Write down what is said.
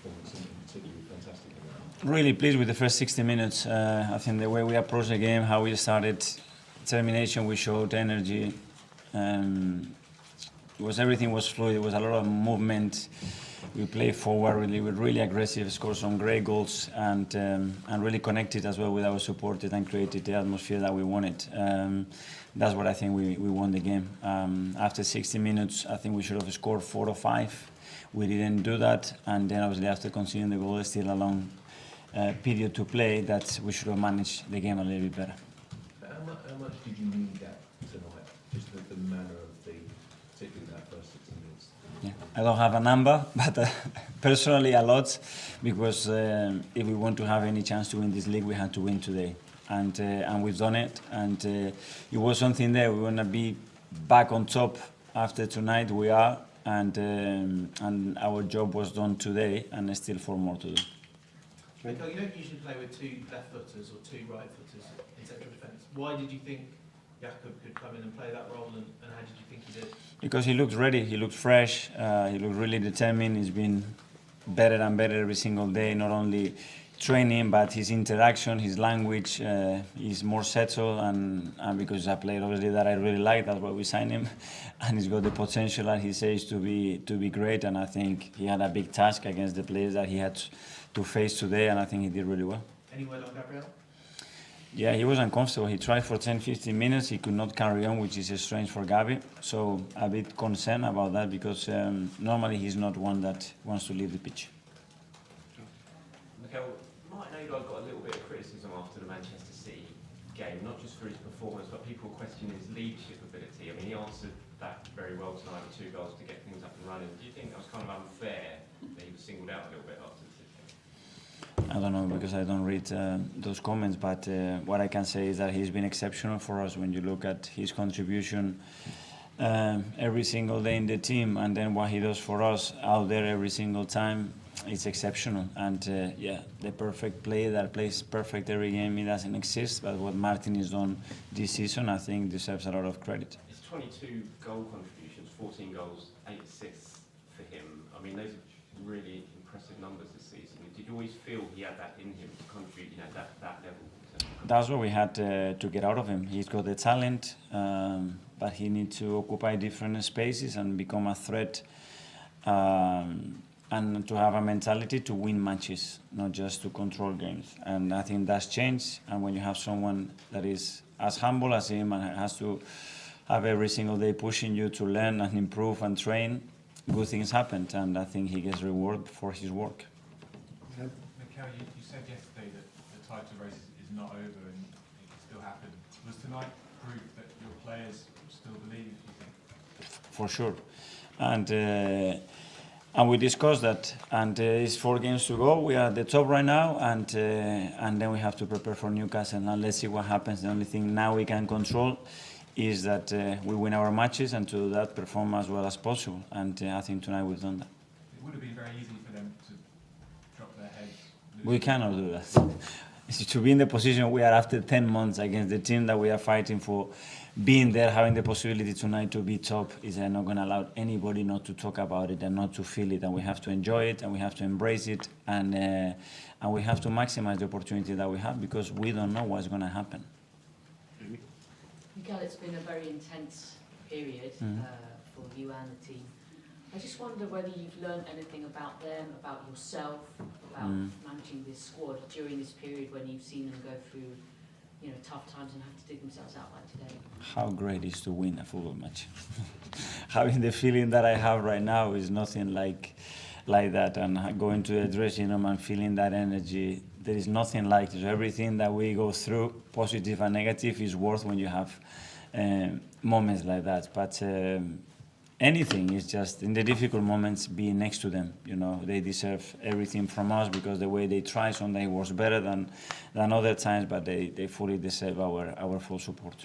performance and particularly fantastic. Really pleased with the first 60 minutes. I think the way we approached the game, how we started, determination we showed, energy. Everything was fluid. There was a lot of movement. We played forward really, we were really aggressive, scored some great goals, and really connected as well with our supporters and created the atmosphere that we wanted. That's what I think we won the game. After 60 minutes, I think we should have scored 4 or 5. We didn't do that, and then obviously after conceding the goal, still a long period to play, that we should have managed the game a little bit better. How much did you need that tonight? Just the manner of particularly that first 60 minutes? Yeah. I don't have a number, but personally a lot, because if we want to have any chance to win this league, we had to win today. And we've done it, and it was something there. We want to be back on top after tonight. We are, and our job was done today, and there's still 4 more to do. Mikel, you don't usually play with 2 left-footers or 2 right-footers in central defence. Why did you think Jakub could come in and play that role, and how did you think he did? Because he looked ready, he looked fresh, he looked really determined. He's been better and better every single day, not only training, but his interaction, his language is more settled, and because I played obviously that I really like, that's why we signed him, and he's got the potential, and he says to be great, and I think he had a big task against the players that he had to face today, and I think he did really well. Any word on Gabriel? Yeah, he was uncomfortable. He tried for 10-15 minutes. He could not carry on, which is strange for Gabi. So a bit concerned about that, because normally he's not one that wants to leave the pitch. Mikel, Martin Odegaard got a little bit of criticism after the Manchester City game, not just for his performance, but people questioning his leadership ability. I mean, he answered that very well tonight with 2 goals to get things up and running. Do you think that was kind of unfair that he was singled out a little bit after the City game? I don't know, because I don't read those comments, but what I can say is that he's been exceptional for us. When you look at his contribution every single day in the team, and then what he does for us out there every single time, it's exceptional. And yeah, the perfect player that plays perfect every game, it doesn't exist, but what Martin has done this season, I think, deserves a lot of credit. It's 22 goal contributions, 14 goals, 8 assists for him. I mean, those are really impressive numbers this season. Did you always feel he had that in him to contribute, that level? That's what we had to get out of him. He's got the talent, but he needs to occupy different spaces and become a threat, and to have a mentality to win matches, not just to control games. And I think that's changed. And when you have someone that is as humble as him and has to have every single day pushing you to learn and improve and train, good things happen. And I think he gets rewarded for his work. Mikel, you said yesterday that the title race is not over and it can still happen. Was tonight proof that your players still believe, do you think? For sure. And we discussed that, and it's 4 games to go. We are at the top right now, and then we have to prepare for Newcastle, and let's see what happens. The only thing now we can control is that we win our matches, and to that perform as well as possible, and I think tonight we've done that. It would have been very easy for them to drop their heads. We cannot do that. To be in the position we are after 10 months against the team that we are fighting for, being there, having the possibility tonight to be top, is not going to allow anybody not to talk about it and not to feel it. And we have to enjoy it, and we have to embrace it, and we have to maximize the opportunity that we have, because we don't know what's going to happen. Mikel, it's been a very intense period for you and the team. I just wonder whether you've learned anything about them, about yourself, about managing this squad during this period when you've seen them go through, tough times and have to dig themselves out like today. How great it is to win a football match. Having the feeling that I have right now is nothing like that, and going to the dressing room and feeling that energy, there is nothing like it. Everything that we go through, positive and negative, is worth when you have moments like that. But anything is just, in the difficult moments, being next to them. They deserve everything from us, because the way they try, sometimes was better than other times, but they fully deserve our full support.